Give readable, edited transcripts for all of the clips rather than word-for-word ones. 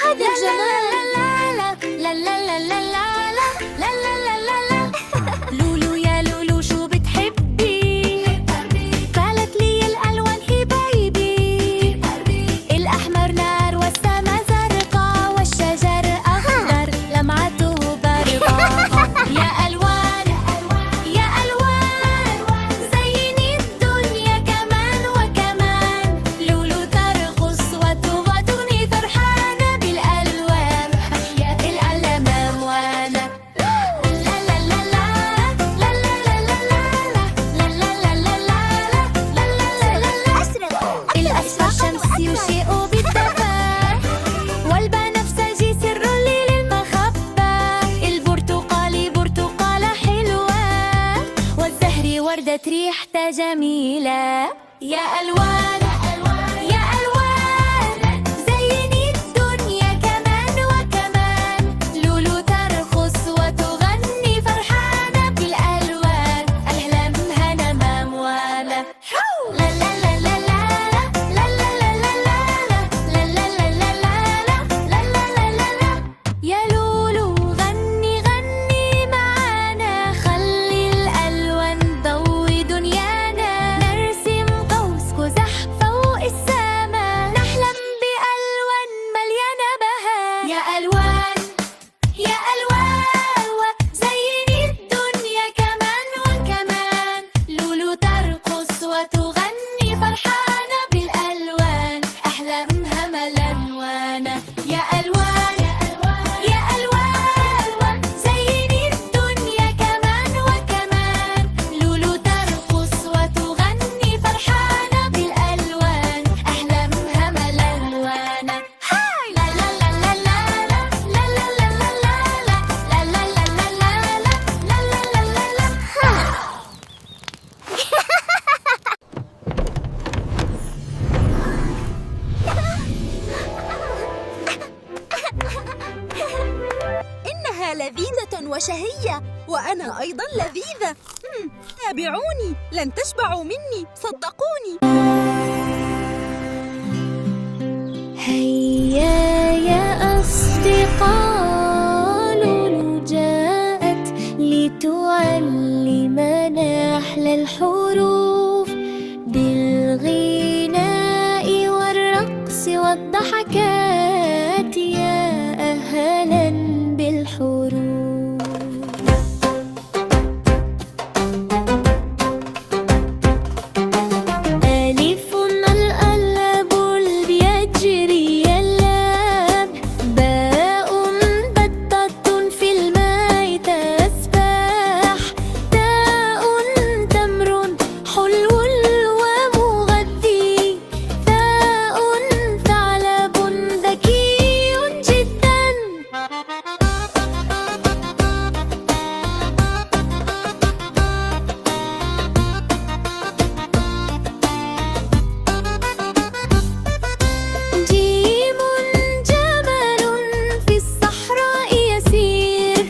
هذا الجمال. لا لا لا لا لا لا لا لا لا. لولو يا لولو شو بتحبي؟ قالت لي الألوان هي بايبي. الأحمر نار والسما زرقاء والشجر أخضر لمعته برقاء. يا ألوان يا ألوان زيني الدنيا كمان وكمان. لولو ترقص وتغني فرحانة بالألوان. الألمام وأنا لا لا لا لا لا لا لا لا لا لا لا لا. الأصفر شمسي وشيء بالدفا، والبنفسجي سر لي للمخبة. البرتقالي برتقالة حلوة، والزهري وردة ريحتها جميلة. يا ألوان يا ألوان زيني الدنيا كمان وكمان. لولو ترقص وتغني فرحانة بالألوان. أحلامها نمام وأنا لا لا لا لا لا لا لا لا لا لا لا لا لا لا لا لا. يا لولو غني غني معانا، خلي الألوان ضوي دنيانا. نرسم قوس قزح فوق السما، نحلم بألوان مليانة بهاء. يا ألوان يا ألوان زيني الدنيا كمان وكمان. لولو ترقص وتغني فرحانة بالألوان. أحلامها ملونة. يا ألوان يا ألوان زيني الدنيا كمان وكمان. لولو ترقص وتغني فرحانة بالألوان. أحلامها ملونة. لا لا لا لا لا لا لا لا لا لا لا لا لا لا لا لا. إنها لذيذة وشهية، وأنا أيضا لذيذة. تابعوني، لن تشبعوا مني، صدقوني. هيا يا أصدقاء، لولو جاءت لتعلمنا أحلى الحروف. بالغناء والرقص والضحكات، يا أهلا بالحروف. ألف الألب بيجري اللاب. باء بطة في الماء تسبح. تاء تمر حلو ومغذي. ثاء ثعلب ذكي جدا. جيم جمل في الصحراء يسير.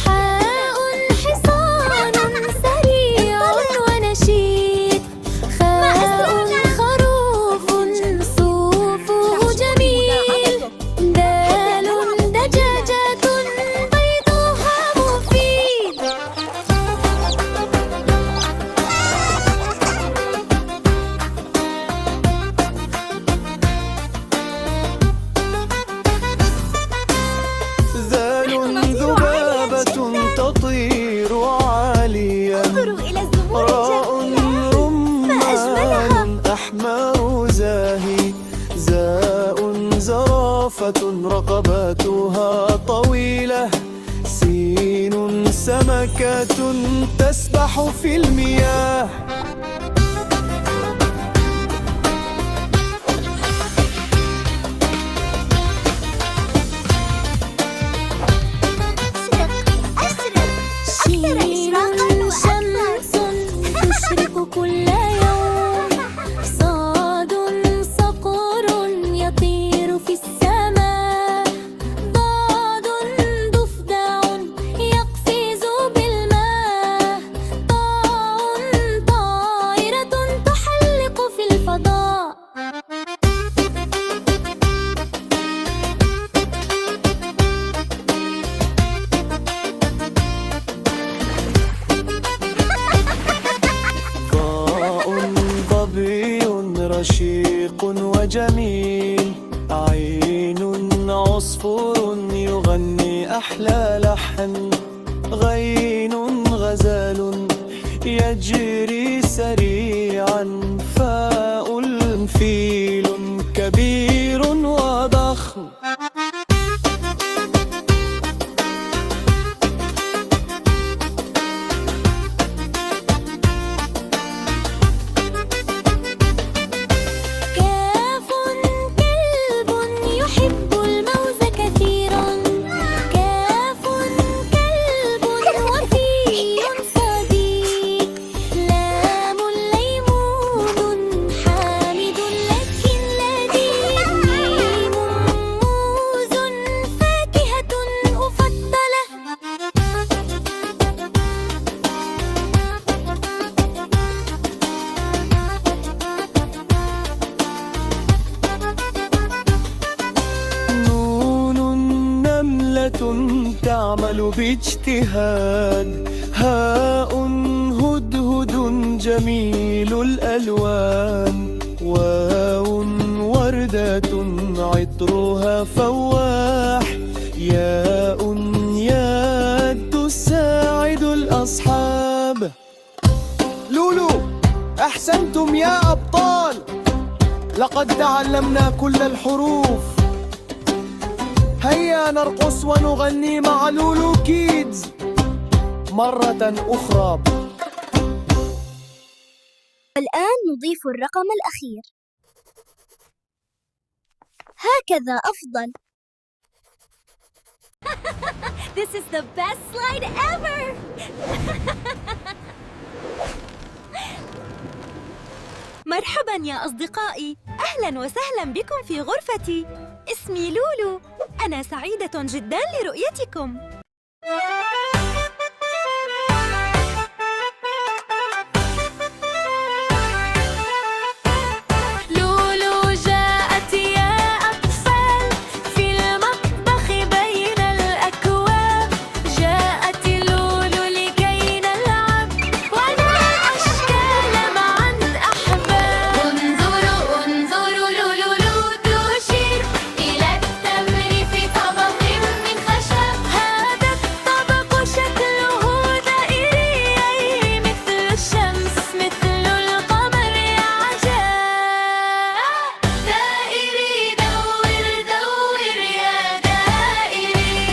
حاء حصان سريع ونشيط. خاء خروف صوفه جميل. دال دجاجة بيضها مفيد. ذال ذبابة تطير عاليا. انظروا إلى الزهور راء الجميلة، ما أجملها. رمان أحمر زاهي. زاء زرافة رقبتها طويلة. سين سمكة تسبح في المياه. شين شمس تشرق كل يوم. صاد صقر يطير في السماء. ضاد ضفدع يقفز بالماء. طاء عين عصفور يغني أحلى لحن، غين غزال يجري سريعا، فاء فيل كبير وضخم. كاف كلب يحب الموز كثيرا، كاف كلب وفي صديق، لام ليمون حامد لكن لذيذ، ميم موز فاكهة أفضله. نون نملة تعمل باجتهاد، هاء هدهد جميل الألوان، واو وردة عطرها فواح، ياء يد تساعد الأصحاب. لولو، أحسنتم يا أبطال، لقد تعلمنا كل الحروف. هيا نرقص ونغني مع لولو كيدز مرة أخرى. الآن نضيف الرقم الأخير، هكذا أفضل. This is the best slide ever! مرحبا يا أصدقائي، أهلا وسهلا بكم في غرفتي. اسمي لولو، أنا سعيدة جدا لرؤيتكم. لولو جاءت يا أطفال في المطبخ بين الأكواب، جاءت لولو لكي نلعب ونرى أشكال مع الأحباب. انظروا انظروا لولو تشير إلى التمر في طبق من خشب، هذا الطبق شكله دائري مثل الشمس مثل القمر يا عجاب. دائري دور دور يا دائري.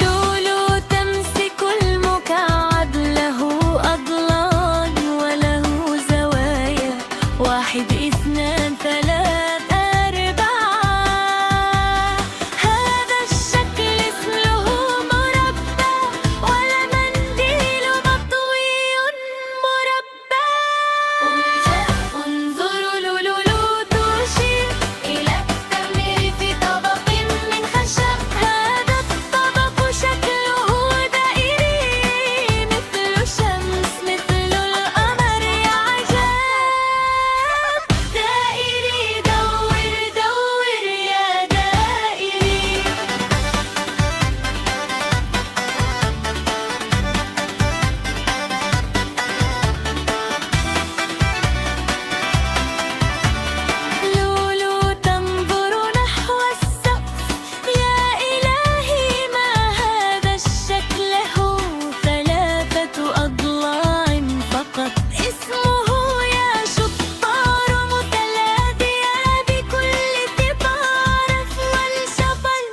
لولو تمسك المكعب، له أضلاع وله زوايا، واحد اثنان ثلاث أربعة، هذا الشكل اسمه مربع، والمنديل مطوي مربع. انظروا لولو تشير إلى التمر في طبق من خشب، هذا الطبق شكله دائري مثل الشمس مثل القمر يا عجاب. دائري دور دور يا دائري. لولو تنظر نحو السقف، يا إلهي ما هذا الشكل، هو ثلاثة أضلاع فقط، اسمه يا شطار متلادية بكل ثمار والشفل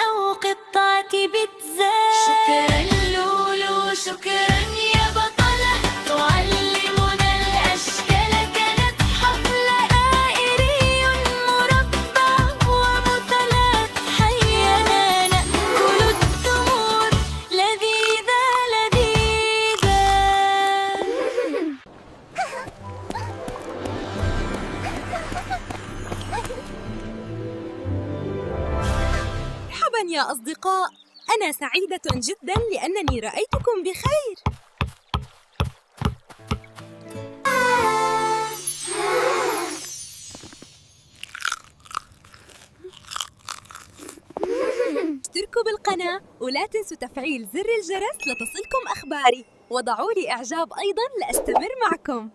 أو قطعة بيتزا. شكرا لولو شكرا يا بطلة، تعلمنا الأشكال، كانت حفلة دائري مربع ومثلث، حينا نأكل التمور لذيذة لذيذة. مرحبا يا أصدقاء، أنا سعيدة جدا لأنني رأيتكم بخير. اشتركوا اشتركوا بالقناة ولا تنسوا تفعيل زر الجرس لتصلكم أخباري، وضعوا لي إعجاب أيضاً لأستمر معكم.